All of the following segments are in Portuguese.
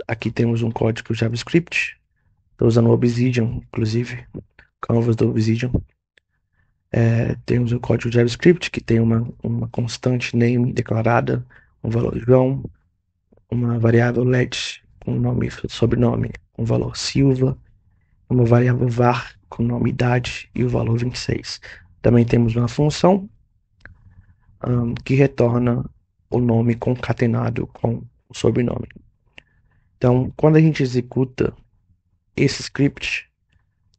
aqui temos um código JavaScript. Estou usando o Obsidian, inclusive, Canvas do Obsidian. Temos um código JavaScript que tem uma constante name declarada, um valor João, uma variável let com nome e sobrenome, um valor Silva, uma variável var com nome idade e o valor 26. Também temos uma função que retorna o nome concatenado com o sobrenome. Então, quando a gente executa esse script,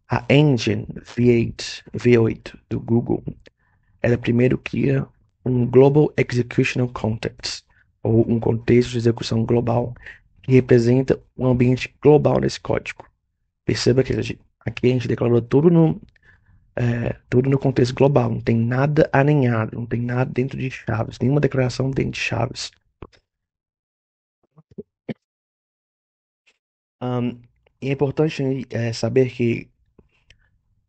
a engine V8 do Google, ela primeiro cria um Global Executional Context, ou um contexto de execução global, que representa um ambiente global nesse código. Perceba que aqui a gente declarou tudo no contexto global, não tem nada aninhado, não tem nada dentro de chaves, nenhuma declaração dentro de chaves. E é importante saber que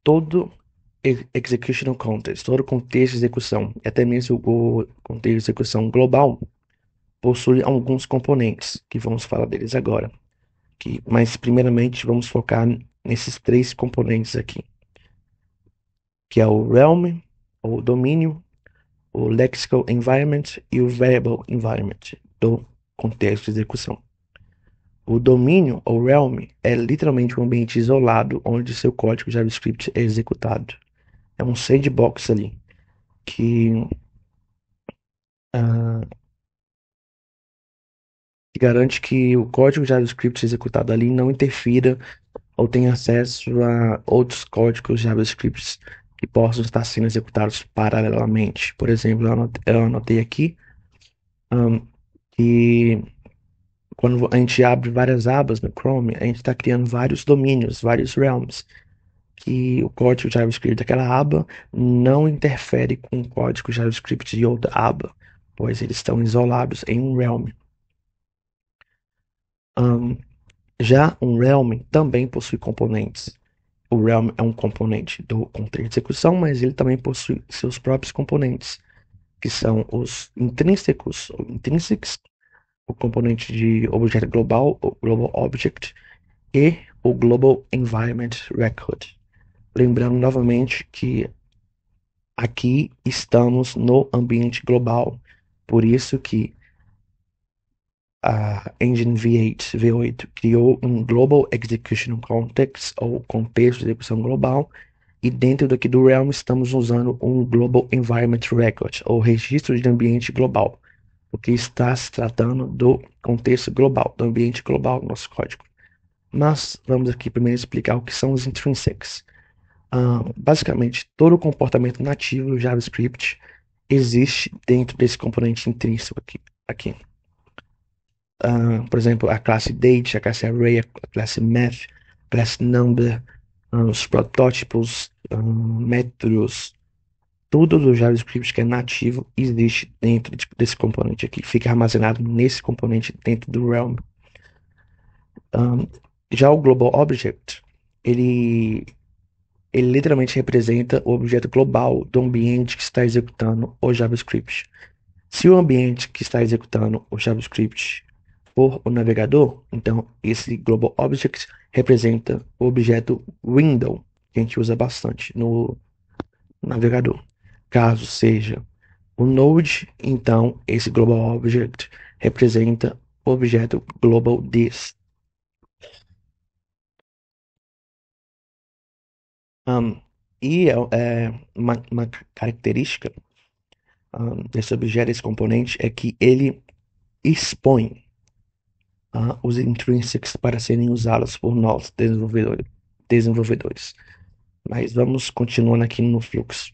todo execution context, todo contexto de execução, e até mesmo o contexto de execução global, possui alguns componentes, que vamos falar deles agora. Mas primeiramente vamos focar nesses três componentes aqui, que é o realm, ou domínio, o lexical environment e o variable environment do contexto de execução. O domínio, ou realm, é literalmente um ambiente isolado onde seu código JavaScript é executado. É um sandbox ali que, ah, que garante que o código JavaScript executado ali não interfira ou tenha acesso a outros códigos JavaScript que possam estar sendo executados paralelamente. Por exemplo, eu anotei aqui que quando a gente abre várias abas no Chrome, a gente está criando vários domínios, vários realms, que o código JavaScript daquela aba não interfere com o código JavaScript de outra aba, pois eles estão isolados em um realm. Ahn, já um realm também possui componentes. O realm é um componente do contexto de execução, mas ele também possui seus próprios componentes, que são os intrínsecos, ou intrinsics, o componente de objeto global, o Global Object, e o Global Environment Record. Lembrando novamente que aqui estamos no ambiente global, por isso que a Engine V8 criou um Global Execution Context, ou contexto de execução global, e dentro daqui do Realm estamos usando um Global Environment Record, ou registro de ambiente global, porque está se tratando do contexto global, do ambiente global do nosso código. Mas vamos aqui primeiro explicar o que são os intrinsics. Basicamente, todo o comportamento nativo do JavaScript existe dentro desse componente intrínseco aqui. Por exemplo, a classe date, a classe array, a classe math, a classe number, os protótipos, métodos, tudo do JavaScript que é nativo existe dentro desse componente aqui, fica armazenado nesse componente dentro do Realm. Já o Global Object, ele, ele literalmente representa o objeto global do ambiente que está executando o JavaScript. Se o ambiente que está executando o JavaScript for o navegador, então esse Global Object representa o objeto window, que a gente usa bastante no navegador. Caso seja o Node, então esse Global Object representa o objeto Global This. E uma característica desse objeto, desse componente, é que ele expõe os intrinsics para serem usados por nós, desenvolvedores. Mas vamos continuando aqui no fluxo.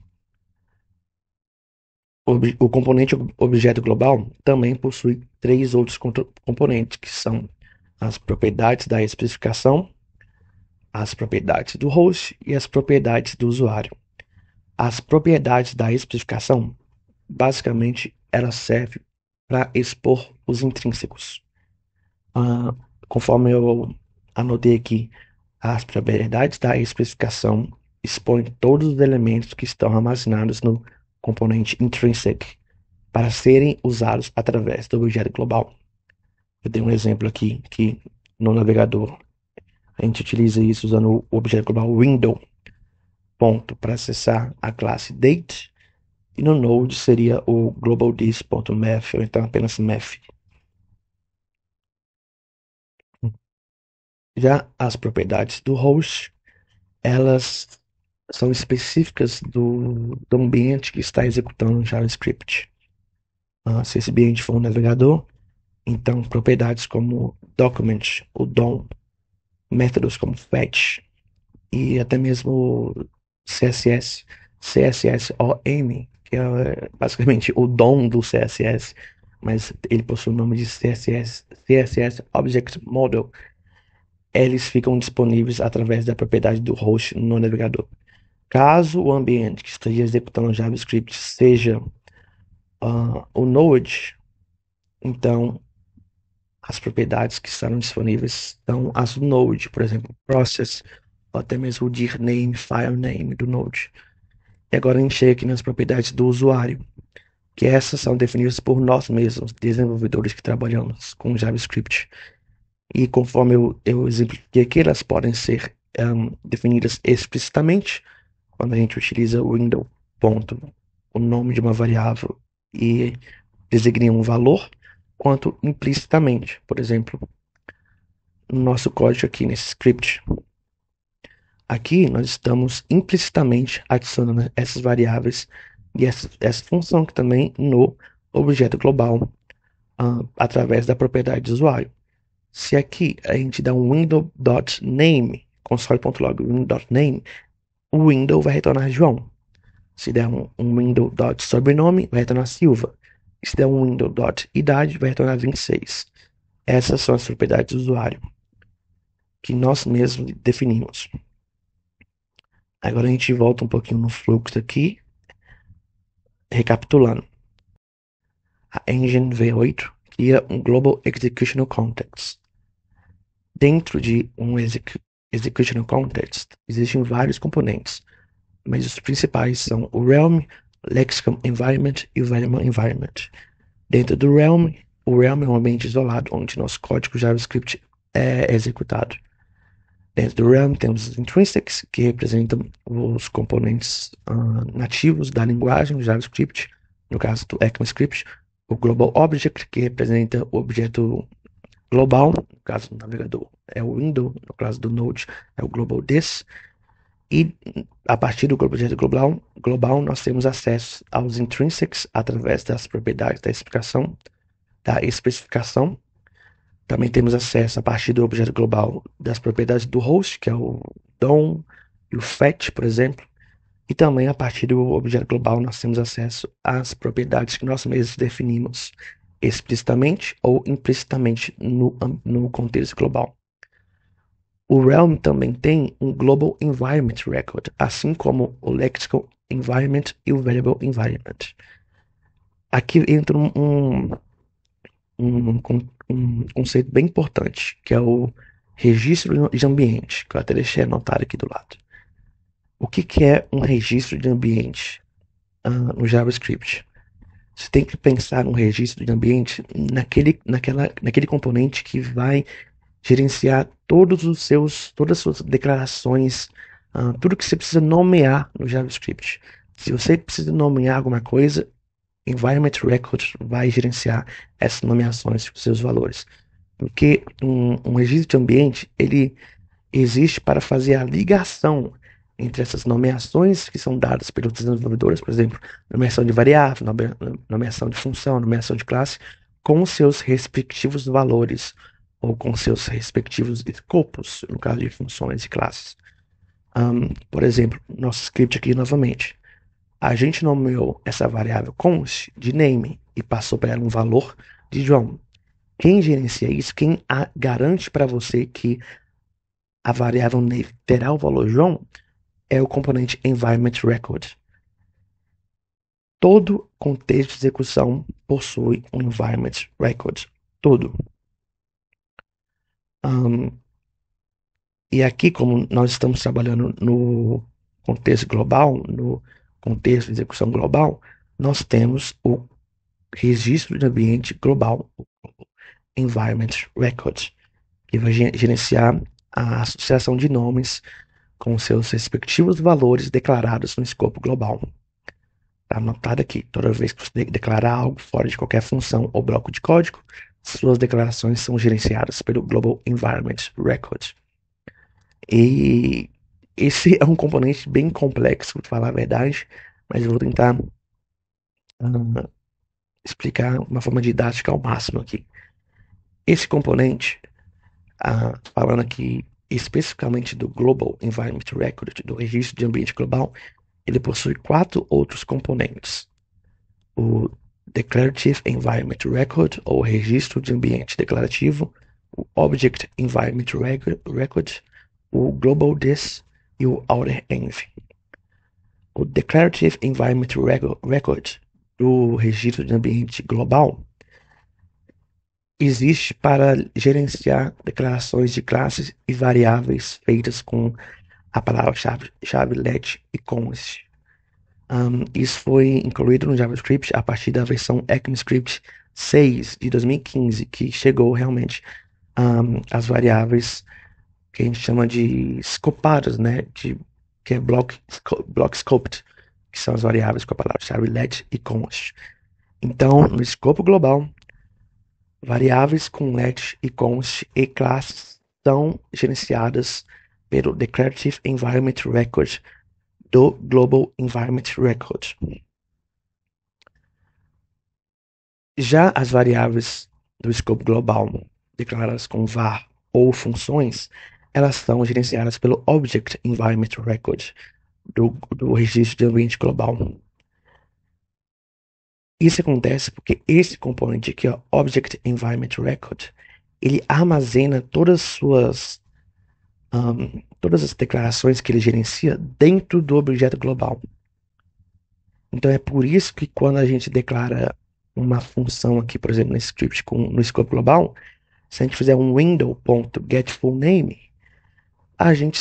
O componente objeto global também possui três outros componentes, que são as propriedades da especificação, as propriedades do host e as propriedades do usuário. As propriedades da especificação, basicamente, ela serve para expor os intrínsecos. Ah, Conforme eu anotei aqui, as propriedades da especificação expõem todos os elementos que estão armazenados no componente intrinsic para serem usados através do objeto global. Eu dei um exemplo aqui que no navegador, a gente utiliza isso usando o objeto global window, ponto, para acessar a classe date, e no Node seria o globalDis.math, ou então apenas math. Já as propriedades do host, elas são específicas do ambiente que está executando o JavaScript. Se esse ambiente for um navegador, então propriedades como document, o DOM, métodos como fetch e até mesmo CSS, CSS-OM, que é basicamente o DOM do CSS, mas ele possui o nome de CSS Object Model. Eles ficam disponíveis através da propriedade do host no navegador. Caso o ambiente que esteja executando o JavaScript seja o Node, então as propriedades que estarão disponíveis são as do Node, por exemplo, process, ou até mesmo o dir name, file name do Node. E agora a gente chega aqui nas propriedades do usuário, que essas são definidas por nós mesmos, desenvolvedores que trabalhamos com JavaScript. E conforme eu exemplifiquei aqui, elas podem ser definidas explicitamente, quando a gente utiliza o window ponto, o nome de uma variável e designa um valor, quanto implicitamente, por exemplo, no nosso código aqui nesse script. Aqui nós estamos implicitamente adicionando essas variáveis e essa função aqui também no objeto global através da propriedade do usuário. Se aqui a gente dá um window.name, console.log window.name, o window vai retornar João. Se der um window.sobrenome, vai retornar Silva. Se der um window.idade, vai retornar 26. Essas são as propriedades do usuário que nós mesmos definimos. Agora a gente volta um pouquinho no fluxo aqui, recapitulando. A Engine V8 cria um Global Executional Context. Dentro de um Executional Context, existem vários componentes, mas os principais são o Realm, Lexicon Environment e o Variable Environment. Dentro do Realm, o Realm é um ambiente isolado onde nosso código JavaScript é executado. Dentro do Realm temos os intrinsics, que representam os componentes nativos da linguagem do JavaScript, no caso do ECMAScript, o Global Object, que representa o objeto global, no caso do navegador é o window, no caso do Node é o Global This, e a partir do objeto global nós temos acesso aos intrinsics através das propriedades da especificação. Também temos acesso a partir do objeto global das propriedades do host, que é o DOM e o fetch, por exemplo. E também a partir do objeto global nós temos acesso às propriedades que nós mesmos definimos explicitamente ou implicitamente no contexto global. O Realm também tem um Global Environment Record, assim como o Lexical Environment e o Variable Environment. Aqui entra um conceito bem importante, que é o registro de ambiente, que eu até deixei anotado aqui do lado. O que é um registro de ambiente no JavaScript? Você tem que pensar no registro de ambiente naquele componente que vai gerenciar todas as suas declarações, tudo que você precisa nomear no JavaScript. Se você precisa nomear alguma coisa, Environment Record vai gerenciar essas nomeações com seus valores. Porque um registro de ambiente, ele existe para fazer a ligação entre essas nomeações que são dadas pelos desenvolvedores, por exemplo, nomeação de variável, nomeação de função, nomeação de classe, com seus respectivos valores ou com seus respectivos escopos, no caso de funções e classes. Por exemplo, nosso script aqui novamente. A gente nomeou essa variável const de name e passou para ela um valor de João. Quem gerencia isso, quem garante para você que a variável name terá o valor João, é o componente environment record. Todo contexto de execução possui um environment record. Todo. E aqui, como nós estamos trabalhando no contexto global, no contexto de execução global, nós temos o registro de ambiente global, o Environment Record. que vai gerenciar a associação de nomes com seus respectivos valores declarados no escopo global. Está anotado aqui, toda vez que você declarar algo fora de qualquer função ou bloco de código, suas declarações são gerenciadas pelo Global Environment Record. E esse é um componente bem complexo, para falar a verdade, mas eu vou tentar explicar de uma forma didática ao máximo aqui. Esse componente, falando aqui especificamente do Global Environment Record, do registro de ambiente global, ele possui 4 outros componentes. O Declarative Environment Record, ou registro de ambiente declarativo, o Object Environment Record, o Global DIS e o Outer Env. O Declarative Environment Record do registro de ambiente global existe para gerenciar declarações de classes e variáveis feitas com a palavra-chave let e const. Isso foi incluído no JavaScript a partir da versão ECMAScript 6 de 2015, que chegou realmente as variáveis que a gente chama de scopadas, né? Que é block scoped, que são as variáveis com a palavra-chave let e const. Então, no escopo global, variáveis com let e const e classes são gerenciadas pelo Declarative Environment Record do Global Environment Record. Já as variáveis do escopo global, declaradas com var ou funções, elas são gerenciadas pelo Object Environment Record do registro de ambiente global. Isso acontece porque esse componente aqui, ó, Object Environment Record, ele armazena todas as declarações que ele gerencia dentro do objeto global. Então é por isso que quando a gente declara uma função aqui, por exemplo, nesse script no escopo global, se a gente fizer um window.getFullName, a gente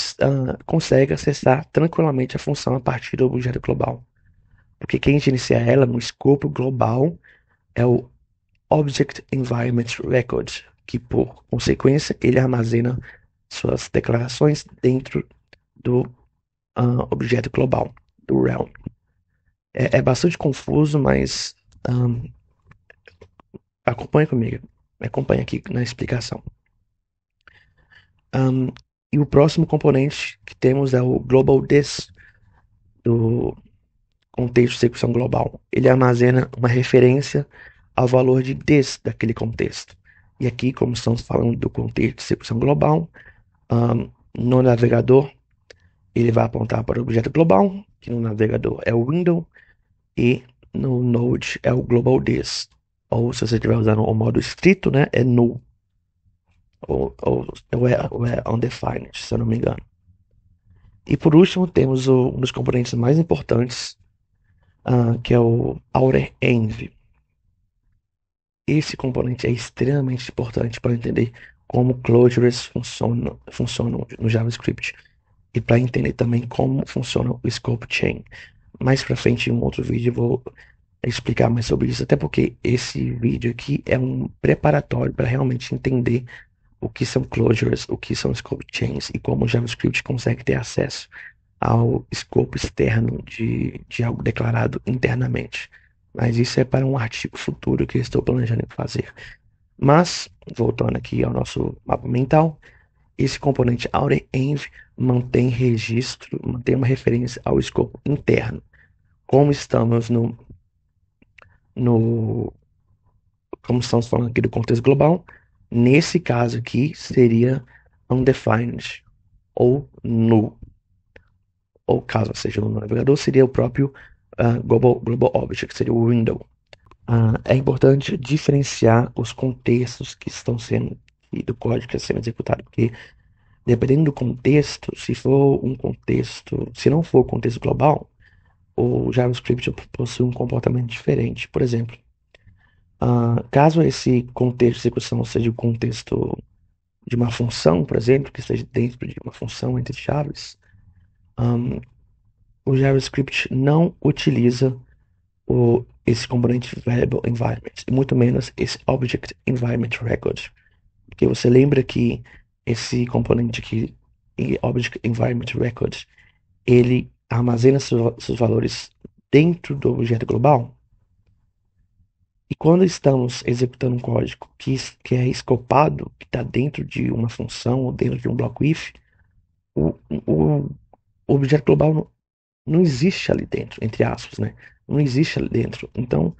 consegue acessar tranquilamente a função a partir do objeto global. Porque quem gerencia ela no escopo global é o Object Environment Record, que por consequência ele armazena suas declarações dentro do objeto global, do realm. É bastante confuso, mas acompanha comigo. Acompanha aqui na explicação. E o próximo componente que temos é o Global DIS, do contexto de execução global. Ele armazena uma referência ao valor de DIS daquele contexto. E aqui, como estamos falando do contexto de execução global, no navegador, ele vai apontar para o objeto global, que no navegador é o window, e no Node é o Global DIS. Ou se você estiver usando o modo escrito, né, é null. Ou é undefined, se eu não me engano. E por último, temos um dos componentes mais importantes, que é o Outer Env. Esse componente é extremamente importante para entender como closures funcionam no JavaScript e para entender também como funciona o Scope Chain. Mais para frente, em um outro vídeo, eu vou explicar mais sobre isso, até porque esse vídeo aqui é um preparatório para realmente entender o que são closures, o que são scope chains e como o JavaScript consegue ter acesso ao escopo externo de algo declarado internamente. Mas isso é para um artigo futuro que eu estou planejando fazer. Mas, voltando aqui ao nosso mapa mental, esse componente outenv mantém registro, mantém uma referência ao escopo interno. Como estamos como estamos falando aqui do contexto global, nesse caso aqui seria undefined ou null. Ou caso seja no navegador, seria o próprio global object, seria o window. É importante diferenciar os contextos que estão sendo e do código que está sendo executado, porque dependendo do contexto, se não for o contexto global, o JavaScript possui um comportamento diferente. Por exemplo, caso esse contexto de execução seja o contexto de uma função, por exemplo, que esteja dentro de uma função entre chaves, o JavaScript não utiliza esse componente Variable Environment, e muito menos esse Object Environment Record. Porque você lembra que esse componente aqui, Object Environment Record, ele armazena seus valores dentro do objeto global? E quando estamos executando um código que é escopado, que está dentro de uma função ou dentro de um bloco if, o, o, o objeto global não existe ali dentro, entre aspas, né? Não existe ali dentro. Então,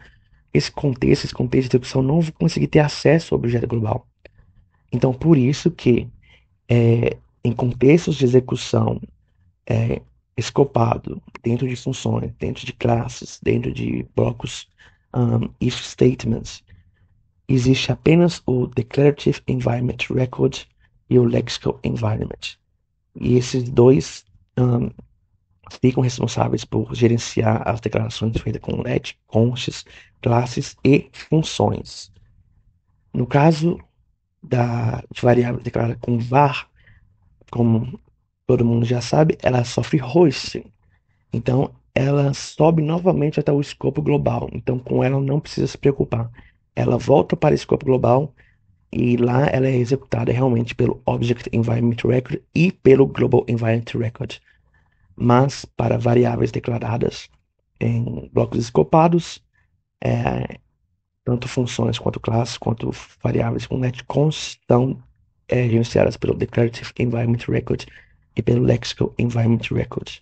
esse contexto de execução não vai conseguir ter acesso ao objeto global. Então, por isso que em contextos de execução é, escopado, dentro de funções, dentro de classes, dentro de blocos if statements, existe apenas o Declarative Environment Record e o Lexical Environment. E esses dois um, ficam responsáveis por gerenciar as declarações feitas com let, consts, classes e funções. No caso de variável declarada com var, como todo mundo já sabe, ela sofre hosting. Então, ela sobe novamente até o escopo global. Então, com ela não precisa se preocupar. Ela volta para o escopo global e lá ela é executada realmente pelo Object Environment Record e pelo Global Environment Record. Mas para variáveis declaradas em blocos escopados, é, tanto funções quanto classes, quanto variáveis com netconst estão gerenciadas pelo Declarative Environment Record e pelo Lexical Environment Record.